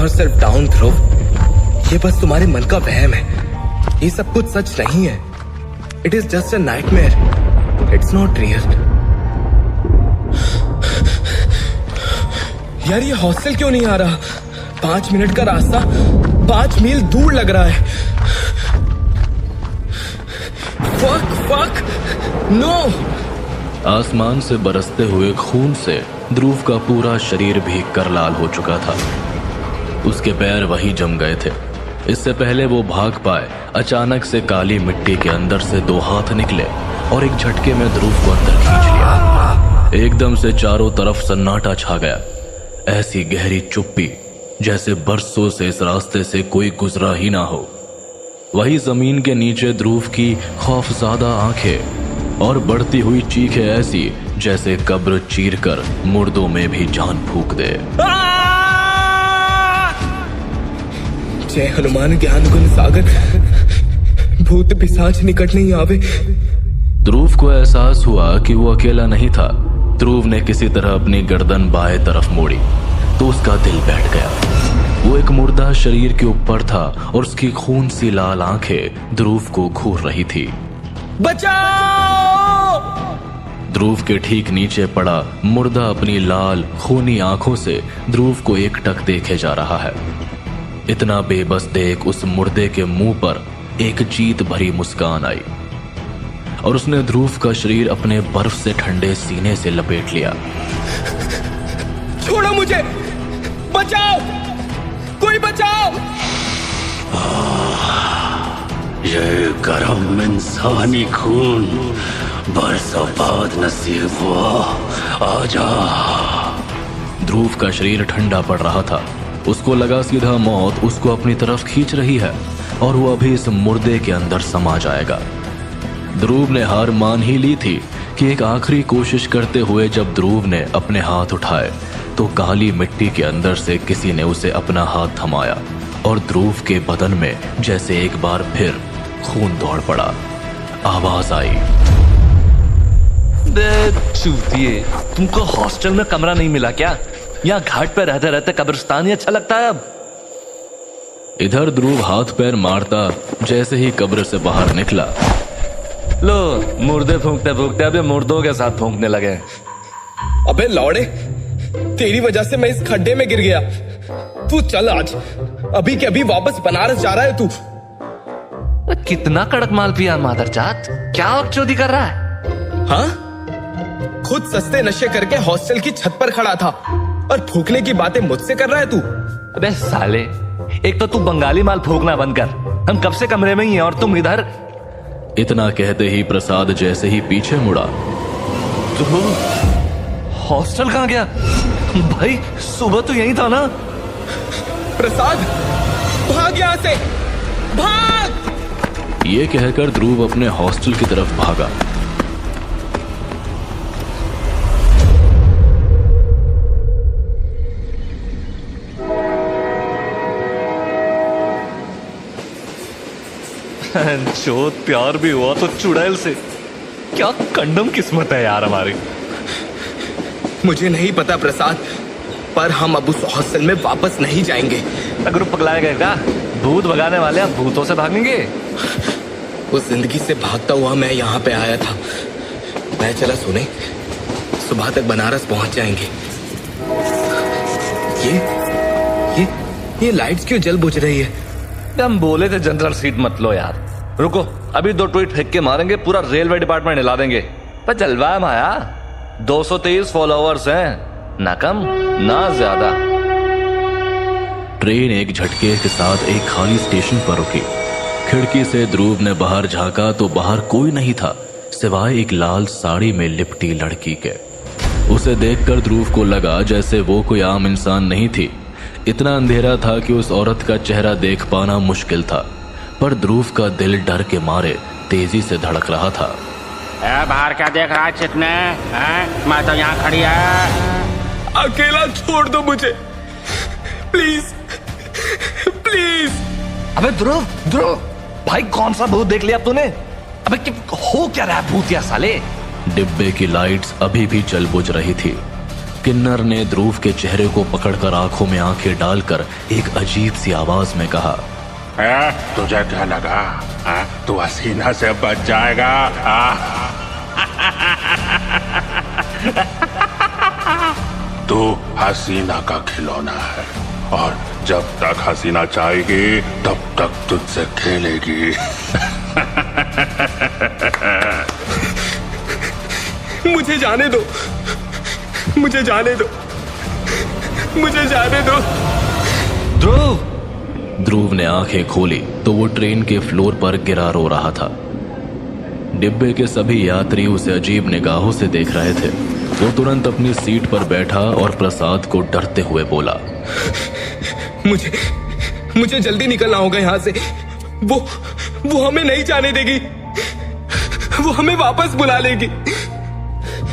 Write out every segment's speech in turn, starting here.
yourself down, ध्रुव। ये बस तुम्हारे मन का वहम है। ये सब कुछ सच नहीं है। It is just a nightmare. It's not real. यार ये हॉस्टल क्यों नहीं आ रहा? 5 मिनट का रास्ता 5 मील दूर लग रहा है। Fuck! No! आसमान से बरसते हुए खून से ध्रुव का पूरा शरीर भीग कर लाल हो चुका था। उसके पैर वहीं जम गए थे। इससे पहले वो भाग पाए, अचानक से काली मिट्टी के अंदर से 2 हाथ निकले और एक झटके में ध्रुव को अंदर खींच लिया। एकदम से चारों तरफ सन्नाटा छा गया। ऐसी गहरी चुप्पी जैसे बरसों से इस रास्ते से कोई गुजरा ही ना हो। वही जमीन के नीचे ध्रुव की खौफज़दा आंखें और बढ़ती हुई चीखें ऐसी जैसे कब्र चीरकर मुर्दों में भी जान फूंक दे। जय हनुमान ज्ञान गुण सागर, भूत पिशाच निकट नहीं आवे। ध्रुव को एहसास हुआ कि वो अकेला नहीं था। ध्रुव ने किसी तरह अपनी गर्दन बाएं तरफ मोड़ी तो उसका दिल बैठ गया। वो एक मुर्दा शरीर के ऊपर था और उसकी खून सी लाल आंखें ध्रुव को घूर रही थी। बचाओ! ध्रुव के ठीक नीचे पड़ा मुर्दा अपनी लाल खूनी आंखों से ध्रुव को एकटक देखे जा रहा है। इतना बेबस देख उस मुर्दे के मुंह पर एक जीत भरी मुस्कान आई और उसने ध्रुव का शरीर अपने बर्फ से ठंडे सीने से लपेट लिया। छोड़ो मुझे! बचाओ! कोई बचाओ! ये गरम इंसानी खून बरसों बाद नसीब हुआ। आजा। ध्रुव का शरीर ठंडा पड़ रहा था। उसको लगा सीधा मौत उसको अपनी तरफ खींच रही है और वो अभी इस मुर्दे के अंदर समा जाएगा। ध्रुव ने हार मान ही ली थी कि एक आखिरी कोशिश करते हुए जब ध्रुव ने अपने हाथ उठाए तो काली मिट्टी के अंदर से किसी ने उसे अपना हाथ थमाया और ध्रुव के बदन में जैसे एक बार फिर खून दौड़ पड़ा। आवाज आई, चूतिए, तुमको हॉस्टल में कमरा नहीं मिला क्या? यहाँ घाट पे रहते रहते कब्रिस्तान ही अच्छा लगता है अब। इधर ध्रुव हाथ पैर मारता जैसे ही कब्र से बाहर निकला। लो, मुर्दे फूंकते फूंकते अब ये मुर्दों के साथ फूंकने लगे। अबे लौड़े, तेरी वजह से मैं इस खड्डे में गिर गया। तू चल आज, अभी के अभी वापस बनारस जा रहा है तू। कितना कड़क माल पिया मादरजात, क्या बकचोदी कर रहा है? हाँ? खुद सस्ते नशे करके हॉस्टल की छत पर खड़ा था और फूकने की बातें मुझसे कर रहा है तू। अबे साले, एक तो तू बंगाली माल फूकना बंद कर। हम कब से कमरे में ही हैं और तुम इधर। इतना कहते ही प्रसाद जैसे ही पीछे मुड़ा। तो हॉस्टल कहाँ गया? भाई सुबह तो यही था ना। प्रसाद, भाग यहाँ से, भाग! ये कहकर ध्रुव अपने हॉस्टल की तरफ भागा। चोट प्यार भी हुआ तो चुड़ैल से। क्या कंडम किस्मत है यार हमारी। मुझे नहीं पता प्रसाद, पर हम अब उस हॉस्टल में वापस नहीं जाएंगे। अगर पगलाए गए क्या? भूत भगाने वाले हम भूतों से भागेंगे? उस जिंदगी से भागता हुआ मैं यहाँ पे आया था। मैं चला सुने, सुबह तक बनारस पहुंच जाएंगे। ये लाइट्स क्यों जल बुझ रही है? हम बोले थे जनरल सीट मत लो यार। रुको, अभी 2 ट्वीट फेंक के मारेंगे, पूरा रेलवे डिपार्टमेंट हिला देंगे। पर जलवा है माया, 223 फॉलोअर्स हैं, ना कम ना ज्यादा। ट्रेन एक झटके के साथ एक खाली स्टेशन पर रुकी। खिड़की से ध्रुव ने बाहर झांका तो बाहर कोई नहीं था सिवाय एक लाल साड़ी में लिपटी लड़की के। उसे देखकर ध्रुव को लगा जैसे वो कोई आम इंसान नहीं थी। इतना अंधेरा था कि उस औरत का चेहरा देख पाना मुश्किल था, पर ध्रुव का दिल डर के मारे तेजी से धड़क रहा था। बाहर क्या देख रहा है चिकने? मैं तो यहाँ खड़ी है। अकेला छोड़ दो मुझे, प्लीज प्लीज। अबे ध्रुव, भाई कौन सा भूत देख लिया तूने? अबे हो क्या रहा है भूतिया साले? डिब्बे की लाइट्स अभी भी जल बुझ रही थी। किन्नर ने ध्रुव के चेहरे को पकड़कर आंखों में आंखें डालकर एक अजीब सी आवाज में कहा, तुझे क्या लगा? तू हसीना से बच जाएगा? तू हसीना का खिलौना है और जब तक हसीना चाहेगी तब तक तुझसे खेलेगी। मुझे जाने दो, मुझे जाने दो, मुझे जाने दो। ध्रुव! ध्रुव ने आंखें खोली तो वो ट्रेन के फ्लोर पर गिरा रो रहा था। डिब्बे के सभी यात्री उसे अजीब निगाहों से देख रहे थे। वो तुरंत अपनी सीट पर बैठा और प्रसाद को डरते हुए बोला, मुझे जल्दी निकलना होगा यहाँ से। वो हमें नहीं जाने देगी, वो हमें वापस बुला लेगी।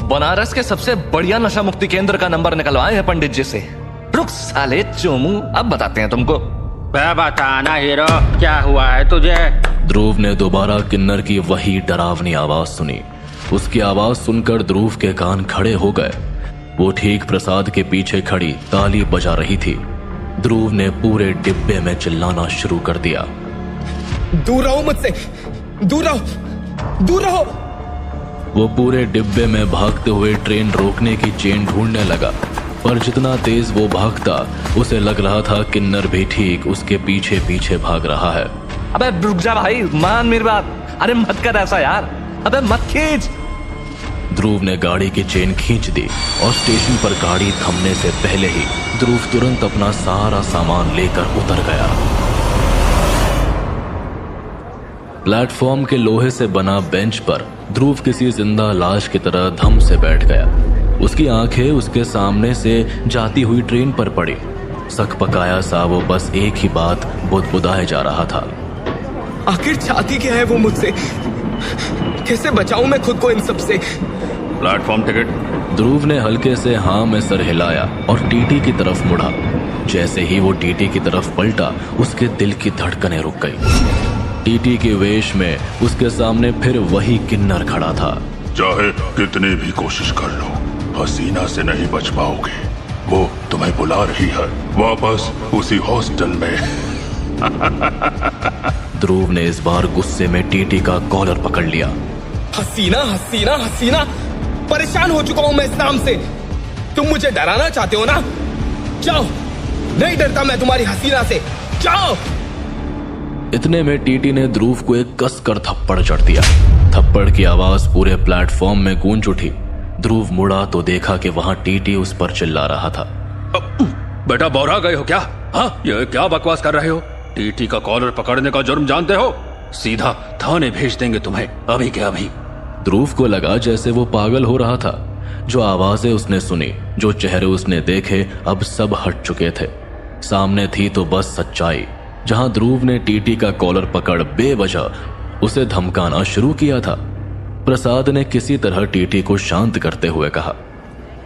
बनारस के सबसे बढ़िया नशा मुक्ति केंद्र का नंबर निकलवाए हैं पंडित जी से। रुक साले चोमू, अब बताते हैं तुमको। बताना हीरो, क्या हुआ है तुझे? ध्रुव ने दोबारा किन्नर की वही डरावनी आवाज सुनी। उसकी आवाज सुनकर ध्रुव के कान खड़े हो गए। वो ठीक प्रसाद के पीछे खड़ी ताली बजा रही थी। ध्रुव ने पूरे डिब्बे में चिल्लाना शुरू कर दिया, दूर रहो मुझसे, दूर रहो, दूर रहो। वो पूरे डिब्बे में भागते हुए ट्रेन रोकने की चेन ढूंढने लगा, पर जितना तेज वो भागता उसे लग रहा था किन्नर भी ठीक उसके पीछे पीछे भाग रहा है। अबे रुक जा भाई, मान मेरी बात। अरे मत कर ऐसा यार, अबे मत खींच। ध्रुव ने गाड़ी की चेन खींच दी और स्टेशन पर गाड़ी थमने से पहले ही ध्रुव तुरंत अपना सारा सामान लेकर उतर गया। प्लेटफॉर्म के लोहे से बना बेंच पर ध्रुव किसी जिंदा लाश की तरह धम से बैठ गया। उसकी आंखें उसके सामने से जाती हुई ट्रेन पर पड़ी। सक पकाया सा वो बस एक ही बात बुदबुदाए जा रहा था, आखिर चाहती क्या है वो मुझसे? कैसे बचाऊं मैं खुद को इन सब से? Platform ticket? ध्रुव ने हल्के से हाँ में सर हिलाया और टीटी की तरफ मुड़ा। जैसे ही वो टीटी की तरफ पलटा, उसके दिल की धड़कनें रुक गई। टीटी के वेश में उसके सामने फिर वही किन्नर खड़ा था। चाहे कितनी भी कोशिश कर लो, हसीना से नहीं बच पाओगे। वो तुम्हें बुला रही है वापस उसी हॉस्टल में। ध्रुव ने इस बार गुस्से में टीटी का कॉलर पकड़ लिया। हसीना, हसीना, हसीना, परेशान हो चुका हूं मैं इस नाम से। तुम मुझे डराना चाहते हो ना? जाओ, नहीं डरता मैं तुम्हारी हसीना से, जाओ। इतने में टीटी ने ध्रुव को एक कसकर थप्पड़ जड़ दिया। थप्पड़ की आवाज पूरे प्लेटफॉर्म में गूंज उठी। ध्रुव मुड़ा तो देखा कि वहां टीटी उस पर चिल्ला रहा था, बेटा बौरा गए हो क्या? हाँ, ये क्या बकवास कर रहे हो? टीटी का कॉलर पकड़ने का जुर्म जानते हो? सीधा थाने भेज देंगे तुम्हें, अभी के अभी। ध्रुव को लगा जैसे वो पागल हो रहा था। जो आवाजें उसने सुनी, जो चेहरे उसने देखे, अब सब हट चुके थे। सामने थी तो बस सच्चाई। जहां ध्रुव ने टीटी का कॉलर पकड़ बेवजह उसे धमकाना शुरू किया था। प्रसाद ने किसी तरह टीटी को शांत करते हुए कहा,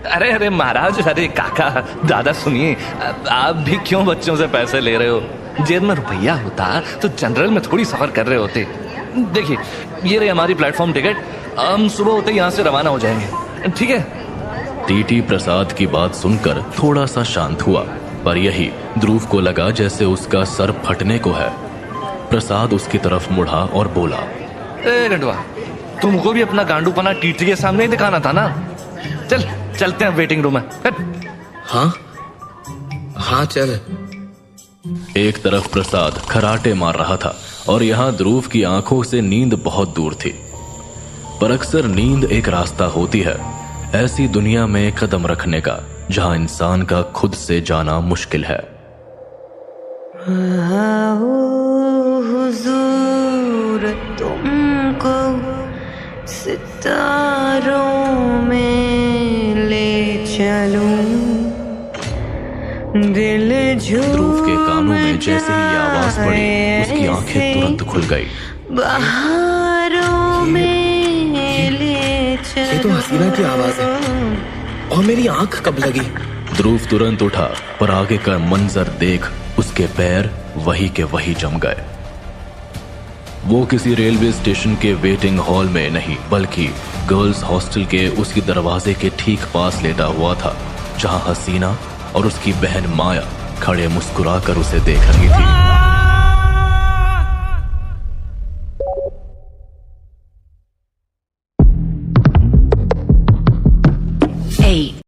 अरे अरे महाराज, अरे काका दादा सुनिए, आप भी क्यों बच्चों से पैसे ले रहे हो? जेब में रुपया होता तो जनरल में थोड़ी सफर कर रहे होते। देखिए, ये रही हमारी प्लेटफॉर्म टिकट। हम सुबह होते यहाँ से रवाना हो जाएंगे, ठीक है? टीटी प्रसाद की बात सुनकर थोड़ा सा शांत हुआ, पर यही ध्रुव को लगा जैसे उसका सर फटने को है। प्रसाद उसकी तरफ मुड़ा और बोला, ए गंडवा, तुमको भी अपना गांडूपना टीटी के सामने ही दिखाना था ना? चलते हैं वेटिंग रूम में। हाँ हाँ चल। एक तरफ प्रसाद खराटे मार रहा था और यहाँ ध्रुव की आंखों से नींद बहुत दूर थी। पर अक्सर नींद एक रास्ता होती है ऐसी दुनिया में कदम रखने का जहां इंसान का खुद से जाना मुश्किल है। हुजूर तुमको सितारों में ले चलूं, दिल ध्रुव के कानों में जैसे ही ये आवाज पड़ी, उसकी आंखें तुरंत खुल गई। बहारों में ले चलूं। ये तो हसीना की आवाज है, और मेरी आंख कब लगी? ध्रुव तुरंत उठा, पर आगे का मंजर देख उसके पैर वही के वही जम गए। वो किसी रेलवे स्टेशन के वेटिंग हॉल में नहीं, बल्कि गर्ल्स हॉस्टल के उसके दरवाजे के ठीक पास लेटा हुआ था। जहां हसीना और उसकी बहन माया खड़े मुस्कुराकर उसे देख रही थी।